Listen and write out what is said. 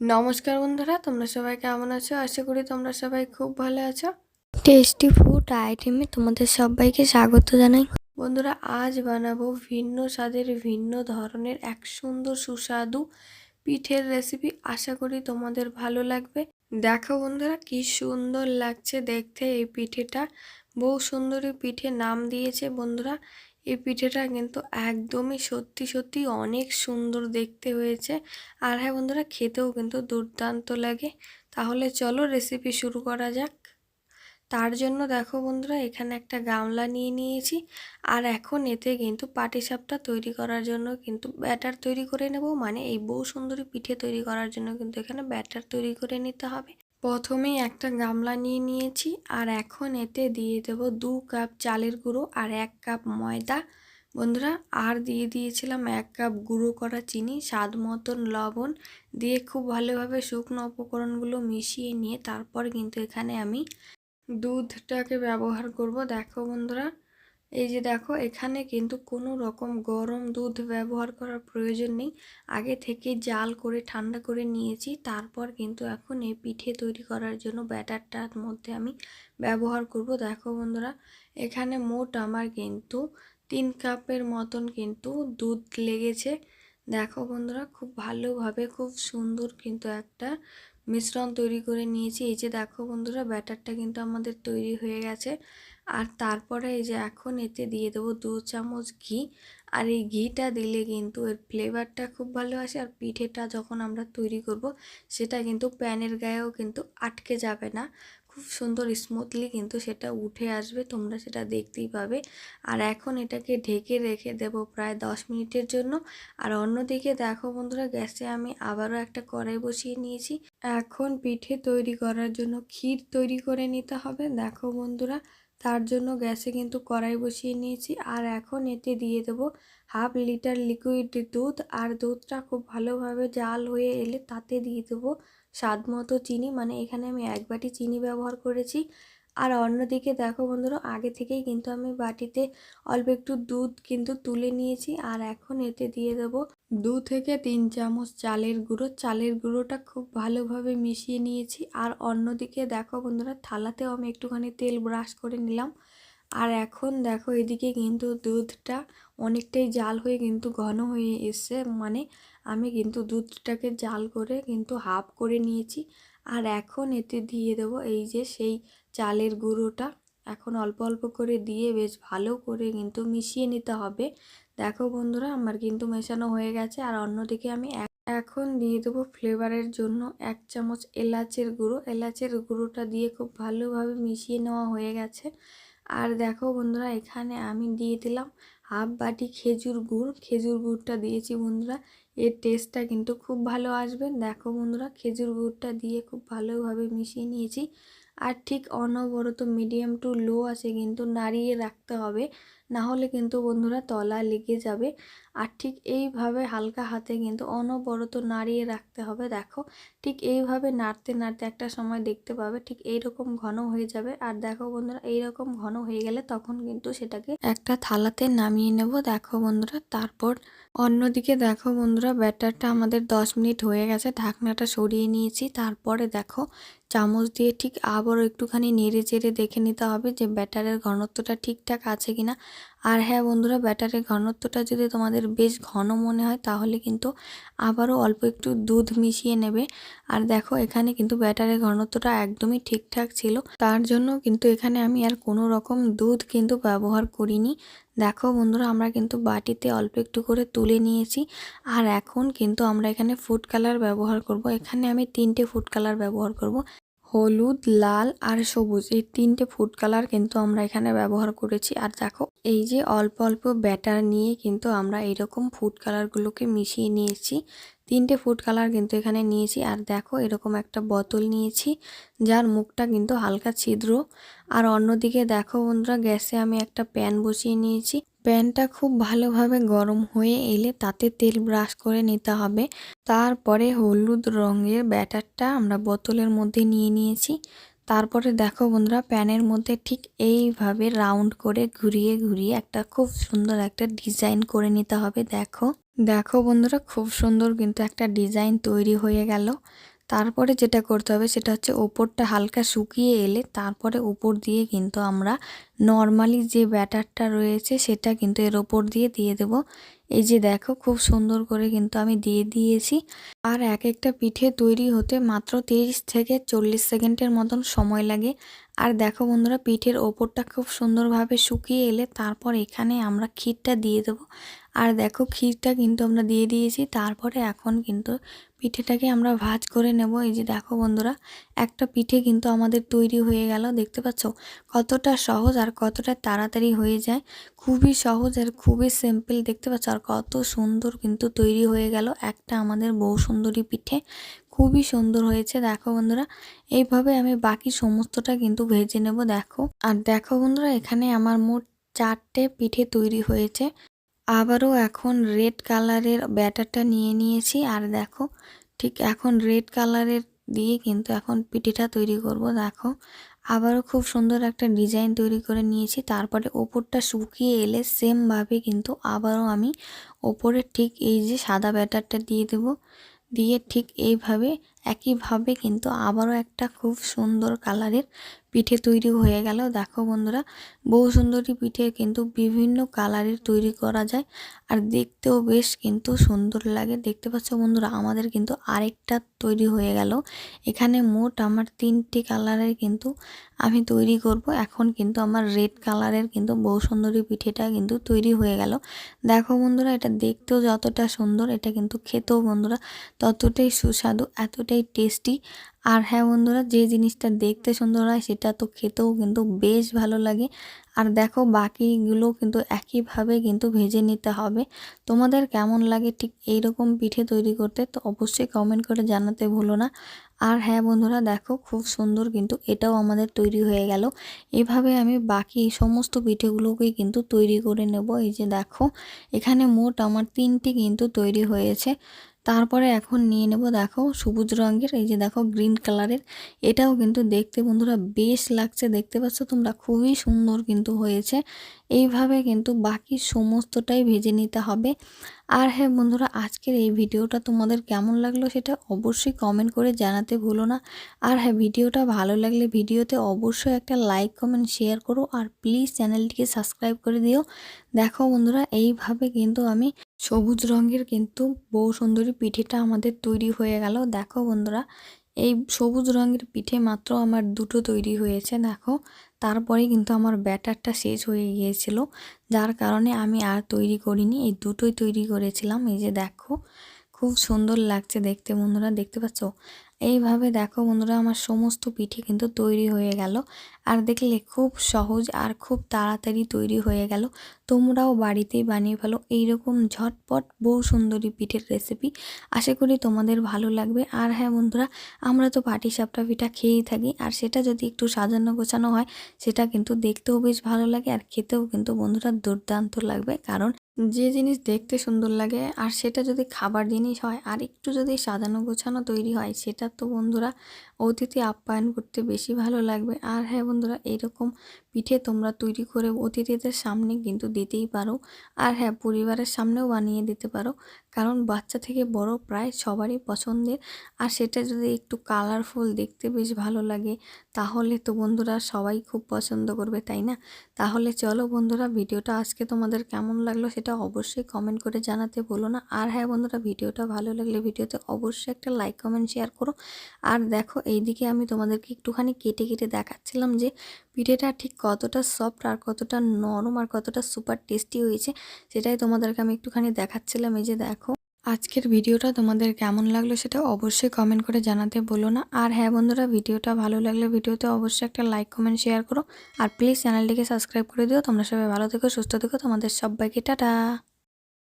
নমস্কার বন্ধুরা, তোমরা সবাই কেমন আছো? আশা করি তোমরা সবাই খুব ভালো আছো। টেস্টি ফুড আইটেমে তোমাদের সবাইকে স্বাগত জানাই। বন্ধুরা, আজ বানাবো ভিন্ন স্বাদের ভিন্ন ধরনের এক সুন্দর সুস্বাদু পিঠের রেসিপি। আশা করি তোমাদের ভালো লাগবে। দেখো বন্ধুরা, কি সুন্দর লাগছে দেখতে এই পিঠেটা। বহু সুন্দরী পিঠে নাম দিয়েছে বন্ধুরা। এই পিঠেটা কিন্তু একদমই সত্যি সত্যি অনেক সুন্দর দেখতে হয়েছে। আর হ্যাঁ বন্ধুরা, খেতেও কিন্তু দুর্দান্ত লাগে। তাহলে চলো রেসিপি শুরু করা যাক। তার জন্য দেখো বন্ধুরা, এখানে একটা গামলা নিয়ে নিয়েছি। আর এখন এতে কিন্তু পাটিসাপটা তৈরি করার জন্য কিন্তু ব্যাটার তৈরি করে নেব। মানে এই বহু সুন্দরী পিঠে তৈরি করার জন্য কিন্তু এখানে ব্যাটার তৈরি করে নিতে হবে। প্রথমেই একটা গামলা নিয়ে নিয়েছি। আর এখন এতে দিয়ে দেব 2 কাপ চালের গুঁড়ো আর 1 কাপ ময়দা বন্ধুরা। আর দিয়ে দিয়েছিলাম 1 কাপ গুঁড়ো করা চিনি, স্বাদ মতন লবণ দিয়ে খুব ভালোভাবে শুকনো উপকরণগুলো মিশিয়ে নিয়ে তারপর কিন্তু এখানে আমি দুধটাকে ব্যবহার করব। দেখো বন্ধুরা, এই যে দেখো, এখানে কিন্তু কোনো রকম গরম দুধ ব্যবহার করার প্রয়োজন নেই। আগে থেকে জাল করে ঠান্ডা করে নিয়েছি। তারপর কিন্তু এখন এই পিঠে তৈরি করার জন্য ব্যাটারটার মধ্যে আমি ব্যবহার করব। দেখো বন্ধুরা, এখানে মোট আমার কিন্তু 3 কাপের মতন কিন্তু দুধ লেগেছে। দেখো বন্ধুরা, খুব ভালোভাবে খুব সুন্দর কিন্তু একটা মিশ্রণ তৈরি করে নিয়েছি। এই যে দেখো বন্ধুরা, ব্যাটারটা কিন্তু আমাদের তৈরি হয়ে গেছে। আর তারপরে এই যে এখন এতে দিয়ে দেবো 2 চামচ ঘি। আর এই ঘিটা দিলে কিন্তু এর ফ্লেভারটা খুব ভালো আসে। আর পিঠেটা যখন আমরা তৈরি করব সেটা কিন্তু প্যানের গায়েও কিন্তু আটকে যাবে না, খুব সুন্দর স্মুথলি কিন্তু সেটা উঠে আসবে, তোমরা সেটা দেখতেই পাবে। আর এখন এটাকে ঢেকে রেখে দেব প্রায় 10 মিনিটের জন্য। আর অন্যদিকে দেখো বন্ধুরা, গ্যাসে আমি আবারও একটা কড়াই বসিয়ে নিয়েছি। এখন পিঠে তৈরি করার জন্য ক্ষীর তৈরি করে নিতে হবে। দেখো বন্ধুরা, তার জন্য গ্যাসে কিন্তু কড়াই বসিয়ে নিয়েছি। আর এখন এতে দিয়ে দেবো 1/2 লিটার লিকুইড দুধ। আর দুধটা খুব ভালোভাবে জাল হয়ে এলে তাতে দিয়ে দেবো স্বাদ মতো চিনি। মানে এখানে আমি 1 বাটি চিনি ব্যবহার করেছি। আর অন্যদিকে দেখো বন্ধুরা, আগে থেকেই কিন্তু আমি বাটিতে অল্প একটু দুধ কিন্তু তুলে নিয়েছি। আর এখন এতে দিয়ে দেবো 2 থেকে 3 চামচ চালের গুঁড়ো। চালের গুঁড়োটা খুব ভালোভাবে মিশিয়ে নিয়েছি। আর অন্যদিকে দেখো বন্ধুরা, থালাতেও আমি একটুখানি তেল ব্রাশ করে নিলাম। আর এখন দেখো এদিকে কিন্তু দুধটা অনেকটাই জাল হয়ে কিন্তু ঘন হয়ে এসছে। মানে আমি কিন্তু দুধটাকে জাল করে কিন্তু হাফ করে নিয়েছি। আর এখন এতে দিয়ে দেবো এই যে সেই চালের গুঁড়োটা। এখন অল্প অল্প করে দিয়ে বেশ ভালো করে কিন্তু মিশিয়ে নিতে হবে। দেখো বন্ধুরা, আমার কিন্তু মেশানো হয়ে গেছে। আর অন্যদিকে আমি এখন দিয়ে দেবো ফ্লেভারের জন্য 1 চামচ এলাচের গুঁড়ো। এলাচের গুঁড়োটা দিয়ে খুব ভালোভাবে মিশিয়ে নেওয়া হয়ে গেছে। আর দেখো বন্ধুরা, এখানে আমি দিয়ে দিলাম 1/2 বাটি খেজুর গুড়। খেজুর গুড়টা দিয়েছি বন্ধুরা, এর টেস্টটা কিন্তু খুব ভালো আসবে। দেখো বন্ধুরা, খেজুর গুড়টা দিয়ে খুব ভালোভাবে মিশিয়ে নিয়েছি। আর ঠিক অনবরত মিডিয়াম টু লো আছে কিন্তু নাড়িয়ে রাখতে হবে, না হলে কিন্তু বন্ধুরা তলা লেগে যাবে। আর ঠিক এইভাবে হালকা হাতে কিন্তু অনবরত নাড়িয়ে রাখতে হবে। দেখো, ঠিক এইভাবে নাড়তে নাড়তে একটা সময় দেখতে পাবে ঠিক এইরকম ঘন হয়ে যাবে। আর দেখো বন্ধুরা, এইরকম ঘন হয়ে গেলে তখন কিন্তু সেটাকে একটা থালাতে নামিয়ে নেব। দেখো বন্ধুরা, তারপর অন্যদিকে দেখো বন্ধুরা, ব্যাটারটা আমাদের 10 মিনিট হয়ে গেছে। ঢাকনাটা সরিয়ে নিয়েছি। তারপরে দেখো, চামচ দিয়ে ঠিক আবারও একটুখানি নেড়ে চেড়ে দেখে নিতে হবে যে ব্যাটারের ঘনত্বটা ঠিকঠাক আছে কিনা। আর হ্যাঁ বন্ধুরা, ব্যাটারের ঘনত্বটা যদি তোমাদের বেশ ঘন মনে হয় তাহলে কিন্তু আবারও অল্প একটু দুধ মিশিয়ে নেবে। আর দেখো, এখানে কিন্তু ব্যাটারের ঘনত্বটা একদমই ঠিকঠাক ছিল। তার জন্য কিন্তু এখানে আমি আর কোনো রকম দুধ কিন্তু ব্যবহার করিনি। দেখো বন্ধুরা, আমরা কিন্তু বাটিতে অল্প একটু করে তুলে নিয়েছি। আর এখন কিন্তু আমরা এখানে ফুড কালার ব্যবহার করব। এখানে আমি 3টে ফুড কালার ব্যবহার করব। হলুদ, লাল আর সবুজ, এই 3টে ফুড কালার কিন্তু আমরা এখানে ব্যবহার করেছি। আর দেখো, এই যে অল্প অল্প ব্যাটার নিয়ে কিন্তু আমরা এরকম ফুড কালারগুলোকে মিশিয়ে নিয়েছি। 3টে ফুড কালার কিন্তু এখানে নিয়েছি। আর দেখো, এরকম একটা বোতল নিয়েছি যার মুখটা কিন্তু হালকা ছিদ্র। আর অন্যদিকে দেখো বন্ধুরা, গ্যাসে আমি একটা প্যান বসিয়ে নিয়েছি। প্যানটা খুব ভালোভাবে গরম হয়ে এলে তাতে তেল ব্রাশ করে নিতে হবে। তারপরে হলুদ রঙের ব্যাটারটা আমরা বোতলের মধ্যে নিয়ে নিয়েছি। তারপরে দেখো বন্ধুরা, প্যানের মধ্যে ঠিক এইভাবে রাউন্ড করে ঘুরিয়ে ঘুরিয়ে একটা খুব সুন্দর একটা ডিজাইন করে নিতে হবে। দেখো, দেখো বন্ধুরা, খুব সুন্দর কিন্তু একটা ডিজাইন তৈরি হয়ে গেল। তারপরে যেটা করতে হবে সেটা হচ্ছে ওপরটা হালকা শুকিয়ে এলে তারপরে উপর দিয়ে কিন্তু আমরা নর্মালি যে ব্যাটারটা রয়েছে সেটা কিন্তু এর ওপর দিয়ে দেব। এই যে দেখো, খুব সুন্দর করে কিন্তু আমি দিয়ে দিয়েছি। আর এক একটা পিঠে তৈরি হতে মাত্র 30 থেকে 40 সেকেন্ডের মতন সময় লাগে। আর দেখো বন্ধুরা, পিঠের ওপরটা খুব সুন্দরভাবে শুকিয়ে এলে তারপর এখানে আমরা ক্ষীরটা দিয়ে দেবো। আর দেখো, ক্ষীরটা কিন্তু আমরা দিয়ে দিয়েছি। তারপরে এখন কিন্তু পিঠেটাকে আমরা ভাঁজ করে নেব। এই যে দেখো বন্ধুরা, একটা পিঠে কিন্তু আমাদের তৈরি হয়ে গেল। দেখতে পাচ্ছ কতটা সহজ আর কতটা তাড়াতাড়ি হয়ে যায়। খুবই সহজ আর খুবই সিম্পল। দেখতে পাচ্ছ আর কত সুন্দর কিন্তু তৈরি হয়ে গেল একটা আমাদের বউ সুন্দরী পিঠে। খুবই সুন্দর হয়েছে। দেখো বন্ধুরা, এইভাবে আমি বাকি সমস্তটা কিন্তু ভেজে নেব। দেখো, আর দেখো বন্ধুরা, এখানে আমার মোট 4টে পিঠে তৈরি হয়েছে। আবারও এখন রেড কালারের ব্যাটারটা নিয়ে নিয়েছি। আর দেখো, ঠিক এখন রেড কালারের দিয়ে কিন্তু এখন পিঠেটা তৈরি করব। দেখো, আবারও খুব সুন্দর একটা ডিজাইন তৈরি করে নিয়েছি। তারপরে ওপরটা শুকিয়ে এলে সেমভাবে কিন্তু আবারও আমি ওপরে ঠিক এই যে সাদা ব্যাটারটা দিয়ে দেব। দিয়ে ঠিক এইভাবে একইভাবে কিন্তু আবারও একটা খুব সুন্দর কালারের পিঠে তৈরি হয়ে গেল। দেখো বন্ধুরা, বহু সুন্দরী পিঠে কিন্তু বিভিন্ন কালারের তৈরি করা যায় আর দেখতেও বেশ কিন্তু সুন্দর লাগে। দেখতে পাচ্ছ বন্ধুরা, আমাদের কিন্তু আরেকটা তৈরি হয়ে গেল। এখানে মোট আমার 3টে কালারের কিন্তু আমি তৈরি করব। এখন কিন্তু আমার রেড কালারের কিন্তু বহু সুন্দরী পিঠেটা কিন্তু তৈরি হয়ে গেল। দেখো বন্ধুরা, এটা দেখতেও যতটা সুন্দর, এটা কিন্তু খেতেও বন্ধুরা ততটাই সুস্বাদু, এতটাই টেস্টি। আর হ্যাঁ বন্ধুরা, যে জিনিসটা দেখতে সুন্দর হয় সেটা তো খেতেও কিন্তু বেশ ভালো লাগে। আর দেখো, বাকিগুলো কিন্তু একইভাবে কিন্তু ভেজে নিতে হবে। তোমাদের কেমন লাগে ঠিক এইরকম পিঠে তৈরি করতে, তো অবশ্যই কমেন্ট করে জানাতে ভুলো না। আর হ্যাঁ বন্ধুরা, দেখো খুব সুন্দর কিন্তু এটাও আমাদের তৈরি হয়ে গেল। এভাবে আমি বাকি সমস্ত পিঠেগুলোকে কিন্তু তৈরি করে নেব। এই যে দেখো, এখানে মোট আমার 3টে কিন্তু তৈরি হয়েছে। তারপরে এখন নিয়ে নেব দেখো সবুজ রঙের, এই যে দেখো গ্রিন কালারের। এটাও কিন্তু দেখতে বন্ধুরা বেশ লাগছে। দেখতে পাচ্ছ তোমরা, খুবই সুন্দর কিন্তু হয়েছে। এইভাবে কিন্তু বাকি সমস্তটাই ভেজে নিতে হবে। আর হ্যাঁ বন্ধুরা, আজকের এই ভিডিওটা তোমাদের কেমন লাগলো সেটা অবশ্যই কমেন্ট করে জানাতে ভুলো না। আর হ্যাঁ, ভিডিওটা ভালো লাগলে ভিডিওতে অবশ্যই একটা লাইক কমেন্ট শেয়ার করো আর প্লিজ চ্যানেলটিকে সাবস্ক্রাইব করে দিও। দেখো বন্ধুরা, এইভাবে কিন্তু আমি সবুজ রঙের কিন্তু বউ সুন্দরী পিঠেটা আমাদের তৈরি হয়ে গেল। দেখো বন্ধুরা, এই সবুজ রঙের পিঠে মাত্র আমার 2টো তৈরি হয়েছে। দেখো, তারপরে কিন্তু আমার ব্যাটারটা শেষ হয়ে গিয়েছিল, যার কারণে আমি আর তৈরি করিনি, এই 2টোই তৈরি করেছিলাম। এই যে দেখো, খুব সুন্দর লাগছে দেখতে বন্ধুরা। দেখতে পাচ্ছ, এইভাবে দেখো বন্ধুরা, আমার সমস্ত পিঠে কিন্তু তৈরি হয়ে গেল। আর দেখলে খুব সহজ আর খুব তাড়াতাড়ি তৈরি হয়ে গেল। তোমরাও বাড়িতেই বানিয়ে ফেলো এইরকম ঝটপট বউ সুন্দরী পিঠের রেসিপি। আশা করি তোমাদের ভালো লাগবে। আর হ্যাঁ বন্ধুরা, আমরা তো পাটিসাপটা পিঠা খেয়েই থাকি, আর সেটা যদি একটু সাজানো গোছানো হয় সেটা কিন্তু দেখতেও বেশ ভালো লাগে আর খেতেও কিন্তু বন্ধুরা দুর্দান্ত লাগবে। কারণ যে জিনিস দেখতে সুন্দর লাগে আর সেটা যদি খাবার জিনিস হয় আর একটু যদি সাজানো গোছানো তৈরি হয়, সেটা তো বন্ধুরা অতিথি আপ্যায়ন করতে বেশি ভালো লাগবে। আর হ্যাঁ বন্ধুরা, এইরকম পিঠে তোমরা তৈরি করে অতিথিদের সামনে কিন্তু দিতেই পারো। আর হ্যাঁ, পরিবারের সামনেও বানিয়ে দিতে পারো, কারণ বাচ্চা থেকে বড় প্রায় সবারই পছন্দের। আর সেটা যদি একটু কালারফুল দেখতে বেশ ভালো লাগে তাহলে তো বন্ধুরা সবাই খুব পছন্দ করবে, তাই না? তাহলে চলো বন্ধুরা, ভিডিওটা আজকে তোমাদের কেমন লাগলো সেটা অবশ্যই কমেন্ট করে জানাতে ভুলো না। আর হ্যাঁ বন্ধুরা, ভিডিওটা ভালো লাগলে ভিডিওতে অবশ্যই একটা লাইক কমেন্ট শেয়ার করো। আর দেখো, এইদিকে আমি তোমাদেরকে একটুখানি কেটে কেটে দেখাচ্ছিলাম যে পিঠেটা ঠিক কতটা সফট আর কতটা নরম আর কতটা সুপার টেস্টি হয়েছে, সেটাই তোমাদেরকে আমি একটুখানি দেখাচ্ছিলাম। এই যে দেখো, আজকের ভিডিওটা তোমাদের কেমন লাগলো সেটা অবশ্যই কমেন্ট করে জানাতে ভুলো না। আর হ্যাঁ বন্ধুরা, ভিডিওটা ভালো লাগলে ভিডিওতে অবশ্যই একটা লাইক কমেন্ট শেয়ার করো আর প্লিজ চ্যানেলটিকে সাবস্ক্রাইব করে দিও। তোমরা সবাই ভালো থেকো, সুস্থ থেকো, তোমাদের সবাইকে টাটা।